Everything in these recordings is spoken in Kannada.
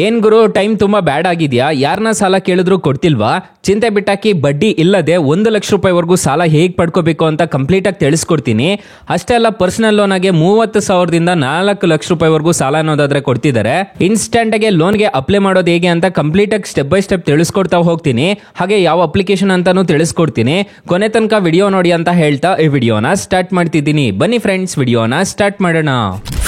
ಏನ್ ಗುರು ಟೈಮ್ ತುಂಬಾ ಬ್ಯಾಡ್ ಆಗಿದ್ಯಾ? ಯಾರನ್ನ ಸಾಲ ಕೇಳಿದ್ರು ಕೊಡ್ತಿಲ್ವಾ? ಚಿಂತೆ ಬಿಟ್ಟಾಕಿ ಬಡ್ಡಿ ಇಲ್ಲದೆ 1 ಲಕ್ಷ ರೂಪಾಯಿವರೆಗೂ ಸಾಲ ಹೇಗ್ ಪಡ್ಕೋಬೇಕು ಅಂತ ಕಂಪ್ಲೀಟ್ ಆಗಿ ತಿಳಿಸ್ಕೊಡ್ತೀನಿ. ಅಷ್ಟೇ ಅಲ್ಲ, ಪರ್ಸನಲ್ ಲೋನ್ ಆಗಿ 30,000ದಿಂದ 4 ಲಕ್ಷ ರೂಪಾಯಿವರೆಗೂ ಸಾಲ ಅನ್ನೋದಾದ್ರೆ ಕೊಡ್ತಿದ್ದಾರೆ. ಇನ್ಸ್ಟೆಂಟ್ ಆಗಿ ಲೋನ್ಗೆ ಅಪ್ಲೈ ಮಾಡೋದು ಹೇಗೆ ಅಂತ ಕಂಪ್ಲೀಟ್ ಆಗಿ ಸ್ಟೆಪ್ ಬೈ ಸ್ಟೆಪ್ ತಿಳಿಸ್ಕೊಡ್ತಾ ಹೋಗ್ತೀನಿ. ಹಾಗೆ ಯಾವ ಅಪ್ಲಿಕೇಶನ್ ಅಂತಾನು ತಿಳಿಸ್ಕೊಡ್ತೀನಿ. ಕೊನೆ ತನಕ ವಿಡಿಯೋ ನೋಡಿ ಅಂತ ಹೇಳ್ತಾ ಈ ವಿಡಿಯೋನ ಸ್ಟಾರ್ಟ್ ಮಾಡ್ತಿದ್ದೀನಿ. ಬನ್ನಿ ಫ್ರೆಂಡ್ಸ್, ವಿಡಿಯೋನ ಸ್ಟಾರ್ಟ್ ಮಾಡೋಣ.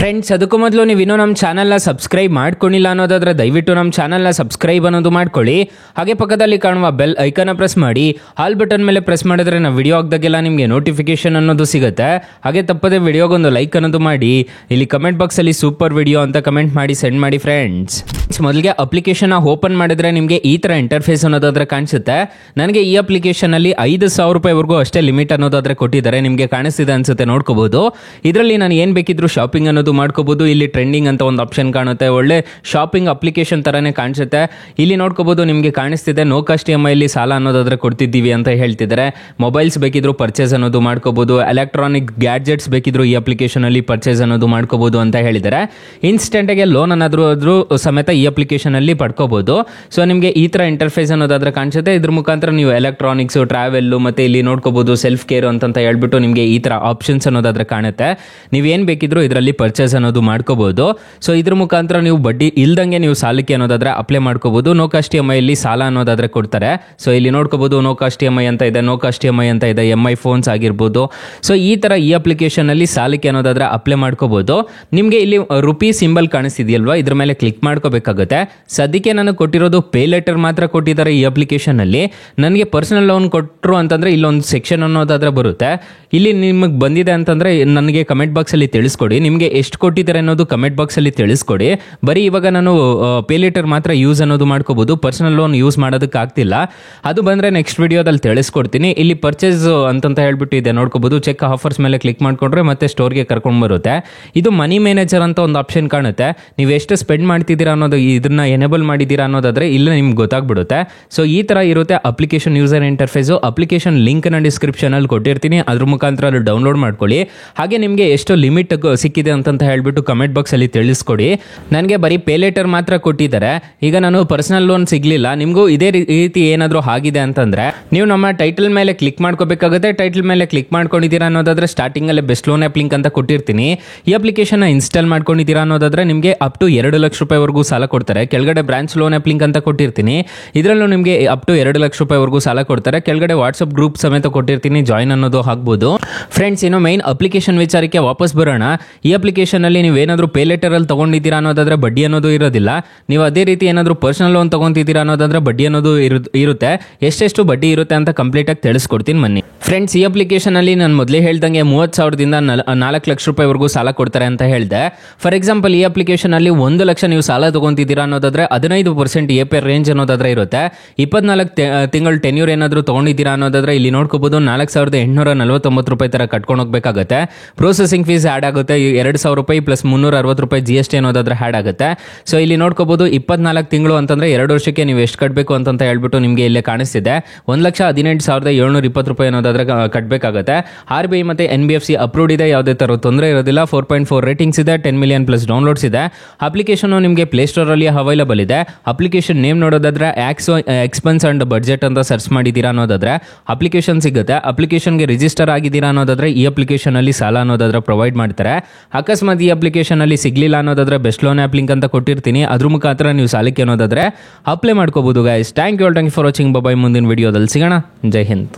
ಫ್ರೆಂಡ್ಸ್, ಅದಕ್ಕೂ ಮೊದಲು ನೀವು ಇನ್ನೂ ನಮ್ಮ ಚಾನಲ್ನ ಸಬ್ಸ್ಕ್ರೈಬ್ ಮಾಡ್ಕೊಂಡಿಲ್ಲ ಅನ್ನೋದಾದ್ರೆ ದಯವಿಟ್ಟು ನಮ್ಮ ಚಾನಲ್ನ ಸಬ್ಸ್ಕ್ರೈಬ್ ಅನ್ನೋದು ಮಾಡ್ಕೊಳ್ಳಿ. ಹಾಗೆ ಪಕ್ಕದಲ್ಲಿ ಕಾಣುವ ಬೆಲ್ ಐಕನ್ ಪ್ರೆಸ್ ಮಾಡಿ ಆಲ್ ಬಟನ್ ಮೇಲೆ ಪ್ರೆಸ್ ಮಾಡಿದ್ರೆ ನಾವು ವಿಡಿಯೋ ಹಾಕಿದಾಗೆಲ್ಲ ನಿಮಗೆ ನೋಟಿಫಿಕೇಶನ್ ಅನ್ನೋದು ಸಿಗುತ್ತೆ. ಹಾಗೆ ತಪ್ಪದೆ ವಿಡಿಯೋಗೊಂದು ಲೈಕ್ ಅನ್ನೋದು ಮಾಡಿ. ಇಲ್ಲಿ ಕಮೆಂಟ್ ಬಾಕ್ಸ್ ಅಲ್ಲಿ ಸೂಪರ್ ವಿಡಿಯೋ ಅಂತ ಕಮೆಂಟ್ ಮಾಡಿ ಸೆಂಡ್ ಮಾಡಿ ಫ್ರೆಂಡ್ಸ್. ಮೊದಲಿಗೆ ಅಪ್ಲಿಕೇಶನ್ ಓಪನ್ ಮಾಡಿದ್ರೆ ನಿಮಗೆ ಈ ತರ ಇಂಟರ್ಫೇಸ್ ಅನ್ನೋದಾದ್ರೆ ಕಾಣಿಸುತ್ತೆ. ನನಗೆ ಈ ಅಪ್ಲಿಕೇಶನ್ ಅಲ್ಲಿ 5,000 ರೂಪಾಯಿವರೆಗೂ ಅಷ್ಟೇ ಲಿಮಿಟ್ ಅನ್ನೋದಾದ್ರೆ ಕೊಟ್ಟಿದ್ದಾರೆ. ನಿಮಗೆ ಕಾಣಿಸ್ತಿದೆ ಅನ್ಸುತ್ತೆ, ನೋಡ್ಕೋಬಹುದು. ಇದರಲ್ಲಿ ನಾನು ಏನ್ ಬೇಕಿದ್ರು ಶಾಪಿಂಗ್ ಅನ್ನೋದು ಮಾಡ್ಕೋಬಹುದು. ಇಲ್ಲಿ ಟ್ರೆಂಡಿಂಗ್ ಅಂತ ಒಂದು ಆಪ್ಷನ್ ಕಾಣುತ್ತೆ, ಒಳ್ಳೆ ಶಾಪಿಂಗ್ ಅಪ್ಲಿಕೇಶನ್ ತರಾನೇ ಕಾಣಿಸುತ್ತೆ. ಇಲ್ಲಿ ನೋಡ್ಕೋಬಹುದು, ನಿಮಗೆ ಕಾಣಿಸ್ತಿದೆ ನೋ ಕಾಸ್ಟ್ EMI ಅಲ್ಲಿ ಸಾಲ ಅನ್ನೋದಾದ್ರೆ ಕೊಡ್ತಿದ್ದೀವಿ ಅಂತ ಹೇಳ್ತಿದ್ದಾರೆ. ಮೊಬೈಲ್ಸ್ ಬೇಕಿದ್ರು ಪರ್ಚೇಸ್ ಅನ್ನೋದು ಮಾಡ್ಕೋಬಹುದು, ಎಲೆಕ್ಟ್ರಾನಿಕ್ ಗ್ಯಾಡ್ಜೆಟ್ಸ್ ಬೇಕಿದ್ರು ಈ ಅಪ್ಲಿಕೇಶನ್ ಅಲ್ಲಿ ಪರ್ಚೇಸ್ ಅನ್ನೋದು ಮಾಡ್ಕೋಬಹುದು ಅಂತ ಹೇಳಿದ್ದಾರೆ. ಇನ್ಸ್ಟೆಂಟ್ ಆಗಿ ಲೋನ್ ಅನ್ನೋದ್ರೂ ಸಮೇತ ಈ ಅಪ್ಲಿಕೇಶನ್ ಅಲ್ಲಿ ಪಡ್ಕೋಬಹುದು. ಸೊ ನಿಮಗೆ ಈ ತರ ಇಂಟರ್ಫೇಸ್ ಅನ್ನೋದಾದ್ರೆ ಕಾಣಿಸುತ್ತೆ. ಇದ್ರ ಮುಖಾಂತರ ನೀವು ಎಲೆಕ್ಟ್ರಾನಿಕ್ಸ್, ಟ್ರಾವೆಲ್ ಮತ್ತೆ ಇಲ್ಲಿ ನೋಡ್ಕೋಬಹುದು ಸೆಲ್ಫ್ ಕೇರ್ ಅಂತ ಹೇಳ್ಬಿಟ್ಟು ನಿಮಗೆ ಈ ತರ ಆಪ್ಷನ್ಸ್ ಅನ್ನೋದಾದ್ರೆ ಕಾಣುತ್ತೆ. ನೀವೇನ್ ಬೇಕಿದ್ರು ಇದರಲ್ಲಿ ಪರ್ಚೇಸ್ ಅನ್ನೋದು ಮಾಡ್ಕೋಬಹುದು. ಸೊ ಇದ್ರ ಮುಖಾಂತರ ನೀವು ಬಡ್ಡಿ ಇಲ್ದಂಗೆ ನೀವು ಸಾಲಕ್ಕೆ ಅನ್ನೋದಾದ್ರೆ ಅಪ್ಲೈ ಮಾಡ್ಕೋಬಹುದು. ನೋ ಕಾಸ್ಟ್ EMI ಅಲ್ಲಿ ಸಾಲ ಅನ್ನೋದಾದ್ರೆ ಕೊಡ್ತಾರೆ. ಸೊ ಇಲ್ಲಿ ನೋಡ್ಕೋಬಹುದು ನೋ ಕಾಸ್ಟ್ EMI ಅಂತ ಇದೆ, ನೋ ಕಾಸ್ಟ್ EMI ಅಂತ ಇದೆ, MI ಫೋನ್ಸ್ ಆಗಿರ್ಬೋದು. ಸೊ ಈ ತರ ಈ ಅಪ್ಲಿಕೇಶನ್ ಅಲ್ಲಿ ಸಾಲಕ್ಕೆ ಅನ್ನೋದಾದ್ರೆ ಅಪ್ಲೈ ಮಾಡ್ಕೋಬಹುದು. ನಿಮ್ಗೆ ಇಲ್ಲಿ ರುಪಿ ಸಿಂಬಲ್ ಕಾಣಿಸ್ತಿದೆಯಲ್ವಾ, ಇದ್ರ ಮೇಲೆ ಕ್ಲಿಕ್ ಮಾಡ್ಕೋಬೇಕಾಗುತ್ತೆ. ಸದ್ಯಕ್ಕೆ ನಾನು ಕೊಟ್ಟಿರೋದು ಪೇ ಲೆಟರ್ ಮಾತ್ರ ಕೊಟ್ಟಿದ್ದಾರೆ ಈ ಅಪ್ಲಿಕೇಶನ್ ಅಲ್ಲಿ. ನನಗೆ ಪರ್ಸನಲ್ ಲೋನ್ ಕೊಟ್ಟರು ಅಂತಂದ್ರೆ ಇಲ್ಲೊಂದು ಸೆಕ್ಷನ್ ಅನ್ನೋದಾದ್ರೆ ಬರುತ್ತೆ. ಇಲ್ಲಿ ನಿಮಗೆ ಬಂದಿದೆ ಅಂತಂದ್ರೆ ನನಗೆ ಕಮೆಂಟ್ ಬಾಕ್ಸ್ ಅಲ್ಲಿ ತಿಳಿಸ್ಕೊಡಿ. ನಿಮಗೆ ಎಷ್ಟು ಕೊಟ್ಟಿದ್ದಾರೆ ಅನ್ನೋದು ಕಮೆಂಟ್ ಬಾಕ್ಸ್ ಅಲ್ಲಿ ತಿಳಿಸ್ಕೊಡಿ. ಬರೀ ಇವಾಗ ನಾನು ಪೇ ಲೆಟರ್ ಮಾತ್ರ ಯೂಸ್ ಅನ್ನೋದು ಮಾಡ್ಕೋಬಹುದು, ಪರ್ಸನಲ್ ಲೋನ್ ಯೂಸ್ ಮಾಡೋದಕ್ಕೆ ಆಗ್ತಿಲ್ಲ. ಅದು ಬಂದ್ರೆ ನೆಕ್ಸ್ಟ್ ವಿಡಿಯೋದಲ್ಲಿ ತಿಳಿಸ್ಕೊಡ್ತೀನಿ. ಇಲ್ಲಿ ಪರ್ಚೇಸ್ ಅಂತ ಹೇಳ್ಬಿಟ್ಟು ಇದೆ, ನೋಡ್ಕೋಬಹುದು. ಚೆಕ್ ಆಫರ್ಸ್ ಮೇಲೆ ಕ್ಲಿಕ್ ಮಾಡ್ಕೊಂಡ್ರೆ ಮತ್ತೆ ಸ್ಟೋರ್ಗೆ ಕರ್ಕೊಂಡು ಬರುತ್ತೆ. ಇದು ಮನಿ ಮ್ಯಾನೇಜರ್ ಅಂತ ಒಂದು ಆಪ್ಷನ್ ಕಾಣುತ್ತೆ. ನೀವು ಎಷ್ಟು ಸ್ಪೆಂಡ್ ಮಾಡ್ತಿದ್ದೀರಾ ಅನ್ನೋದು ಇದನ್ನ ಎನೇಬಲ್ ಮಾಡಿದ್ದೀರಾ ಅನ್ನೋದಾದ್ರೆ ಇಲ್ಲ ನಿಮ್ಗೆ ಗೊತ್ತಾಗ್ಬಿಡುತ್ತೆ. ಸೊ ಈ ತರ ಇರುತ್ತೆ application user interface. Application link ನ ಡಿಸ್ಕ್ರಿಪ್ಷನ್ ಅಲ್ಲಿ ಕೊಟ್ಟಿರ್ತೀನಿ, ಅದ್ರ ಮುಖಾಂತರ ಡೌನ್ಲೋಡ್ ಮಾಡ್ಕೊಳ್ಳಿ. ಹಾಗೆ ನಿಮಗೆ ಎಷ್ಟು ಲಿಮಿಟ್ ಸಿಕ್ಕಿದೆ ಅಂತ ಹೇಳ್ಬಿಟ್ಟು ಕಮೆಂಟ್ ಬಾಕ್ಸ್ ಅಲ್ಲಿ ತಿಳಿಸ್ಕೊಡಿ. ನನಗೆ ಬರೀ ಪೇ ಲೆಟರ್ ಮಾತ್ರ ಕೊಟ್ಟಿದ್ದಾರೆ. ಈಗ ನಾನು ಪರ್ಸನಲ್ ಲೋನ್ ಸಿಗ್ಲಿಲ್ಲ. ನಿಮಗೂ ಇದೇ ರೀತಿ ಏನಾದರೂ ಆಗಿದೆ ಅಂತಂದ್ರೆ ನೀವು ನಮ್ಮ ಟೈಟಲ್ ಮೇಲೆ ಕ್ಲಿಕ್ ಮಾಡ್ಕೋಬೇಕಾಗುತ್ತೆ. ಟೈಟಲ್ ಮೇಲೆ ಕ್ಲಿಕ್ ಮಾಡ್ಕೊಂಡಿದ್ದೀರಾ ಅನ್ನೋದಾದ್ರೆ ಸ್ಟಾರ್ಟಿಂಗ್ ಅಲ್ಲಿ ಬೆಸ್ಟ್ ಲೋನ್ ಆಪ್ ಲಿಂಕ್ ಅಂತ ಕೊಟ್ಟಿರ್ತೀನಿ. ಈ ಅಪ್ಲಿಕೇಶನ್ ಇನ್ಸ್ಟಾಲ್ ಮಾಡ್ಕೊಂಡಿದ್ದೀರಾ ಅನ್ನೋದಾದ್ರೆ ನಿಮಗೆ ಅಪ್ ಟು 2 ಲಕ್ಷ ರೂಪಾಯಿವರೆಗೂ ಸಾಲ ಕೊಡ್ತಾರೆ. ಕೆಳಗಡೆ ಬ್ರಾಂಚ್ ಲೋನ್ ಆಪ್ ಲಿಂಕ್ ಅಂತ ಕೊಟ್ಟಿರ್ತೀನಿ. ಇದರಲ್ಲೂ ನಿಮಗೆ ಅಪ್ ಟು 2 ಲಕ್ಷ ರೂಪಾಯಿವರೆಗೂ ಸಾಲ ಕೊಡ್ತಾರೆ. ಕೆಳಗಡೆ ವಾಟ್ಸ್ಆಪ್ ಗ್ರೂಪ್ ಸಮೇತ ಕೊಟ್ಟಿರ್ತೀನಿ, ಜಾಯಿನ್ ಅನ್ನೋದು ಆಗ್ಬೋದು. ಫ್ರೆಂಡ್ಸ್, ಇನ್ನು ಮೈನ್ ಅಪ್ಲಿಕೇಶನ್ ವಿಚಾರಕ್ಕೆ ವಾಪಸ್ ಬರೋಣ. ಈ ಅಪ್ಲಿಕೇಶನ್ ಅಲ್ಲಿ ನೀವು ಏನಾದರೂ ಪೇ ಲೆಟರ್ ಅಲ್ಲಿ ತಗೊಂಡಿದ್ದೀರಾ ಅನ್ನೋದಾದ್ರೆ ಬಡ್ಡಿ ಅನ್ನೋದು ಇರೋದಿಲ್ಲ. ನೀವು ಅದೇ ರೀತಿ ಏನಾದರೂ ಪರ್ಸನಲ್ ಲೋನ್ ತಗೊಂತಿದ್ದೀರಾ ಅನ್ನೋದಾದ್ರೆ ಬಡ್ಡಿ ಅನ್ನೋದು ಇರುತ್ತೆ. ಎಷ್ಟೆಷ್ಟು ಬಡ್ಡಿ ಇರುತ್ತೆ ಅಂತ ಕಂಪ್ಲೀಟ್ ಆಗಿ ತಿಳಿಸ್ಕೊಡ್ತೀನಿ ಬನ್ನಿ. ಫ್ರೆಂಡ್ಸ್, ಈ ಅಪ್ಲಿಕೇಶನ್ ಅಲ್ಲಿ ನಾನು ಮೊದಲೇ ಹೇಳ್ದಂಗೆ 30,000ದಿಂದ 4 ಲಕ್ಷ ರೂಪಾಯಿವರೆಗೂ ಸಾಲ ಕೊಡ್ತಾರೆ ಅಂತ ಹೇಳಿದೆ. ಫಾರ್ ಎಕ್ಸಾಂಪಲ್, ಈ ಅಪ್ಲಿಕೇಶನ್ ಅಲ್ಲಿ 1 ಲಕ್ಷ ನೀವು ಸಾಲ ತಗೊಂತಿದ್ದೀರಾ ಅನ್ನೋದಾದ್ರೆ 15% APR ರೇಂಜ್ ಅನ್ನೋದಾದ್ರೆ ಇರುತ್ತೆ. 24 ತಿಂಗಳು ಟೆನ್ಯೂರ್ ಏನಾದರೂ ತಗೊಂಡಿದ್ದೀರಾ ಅನ್ನೋದಾದ್ರೆ ಇಲ್ಲಿ ನೋಡ್ಕೋಬಹುದು 4,849 ರೂಪಾಯಿ ತರ ಕಟ್ಕೊಂಡು ಹೋಗ್ಬೇಕಾಗುತ್ತೆ. ಪ್ರೊಸೆಸಿಂಗ್ ಫೀಸ್ ಆಡ್ ಆಗುತ್ತೆ 2,000 ರೂಪಾಯಿ ಪ್ಲಸ್ 360 ರೂಪಾಯಿ GST ಅನ್ನೋದಾದ್ರೆ ಆಡ್ ಆಗುತ್ತೆ. ಸೊ ಇಲ್ಲಿ ನೋಡ್ಕೋಬಹುದು 24 ತಿಂಗಳು ಅಂತಂದ್ರೆ 2 ವರ್ಷಕ್ಕೆ ನೀವು ಎಷ್ಟು ಕಟ್ಟಬೇಕು ಅಂತ ಹೇಳ್ಬಿಟ್ಟು ನಿಮಗೆ ಇಲ್ಲೇ ಕಾಣಿಸ್ತಿದೆ. 1,18,720 ರೂಪಾಯಿ ಅನ್ನೋದಾದ್ರೆ ಕಟ್ಟಬೇಕಾಗುತ್ತೆ. RBI ಮತ್ತೆ NBFC ಅಪ್ರೂವ್ಡ್ ಇದೆ, ಯಾವುದೇ ತರ ತೊಂದರೆ ಇರೋದಿಲ್ಲ. 4.4 ರೇಟಿಂಗ್ಸ್ ಇದೆ, 10 ಮಿಲಿಯನ್ ಪ್ಲಸ್ ಡೌನ್ಲೋಡ್ಸ್ ಇದೆ. ಅಪ್ಲಿಕೇಶನ್ ನಿಮಗೆ ಪ್ಲೇ ಸ್ಟೋರ್ ಅಲ್ಲಿ ಅವೈಲೇಬಲ್ ಇದೆ. ಅಪ್ಲಿಕೇಶನ್ ನೇಮ್ ನೋಡೋದಾದ್ರೆ ಎಕ್ಸ್ಪೆನ್ಸ್ ಅಂಡ್ ಬಡ್ಜೆಟ್ ಅಂತ ಸರ್ಚ್ ಮಾಡಿದ್ದೀರಾ ಅನ್ನೋದಾದ್ರೆ ಅಪ್ಲಿಕೇಶನ್ ಸಿಗುತ್ತೆ. ಅಪ್ಲಿಕೇಶನ್ಗೆ ರಿಜಿಸ್ಟರ್ ಆಗಿದ್ದೀರಾ ಅನ್ನೋದಾದ್ರೆ ಈ ಅಪ್ಲಿಕೇಶನ್ ಅಲ್ಲಿ ಸಾಲ ಅನ್ನೋದಾದ್ರೆ ಪ್ರೊವೈಡ್ ಮಾಡ್ತಾರೆ. ಅಕಸ್ಮಾತ್ ಈ ಅಪ್ಲಿಕೇಶನ್ ಅಲ್ಲಿ ಸಿಗ್ಲಿಲ್ಲ ಅನ್ನೋದಾದ್ರೆ ಬೆಸ್ಟ್ ಲೋನ್ ಆಪ್ ಲಿಂಕ್ ಅಂತ ಕೊಟ್ಟಿರ್ತೀನಿ, ಅದ್ರ ಮುಖಾಂತರ ನೀವು ಸಾಲಕ್ಕೆ ಅನ್ನೋದಾದ್ರೆ ಅಪ್ಲೈ ಮಾಡ್ಕೋಬಹುದು. Guys, thank you for watching. Bye, ಮುಂದಿನ ವಿಡಿಯೋದಲ್ಲಿ ಸಿಗೋಣ. ಜೈ ಹಿಂದ್.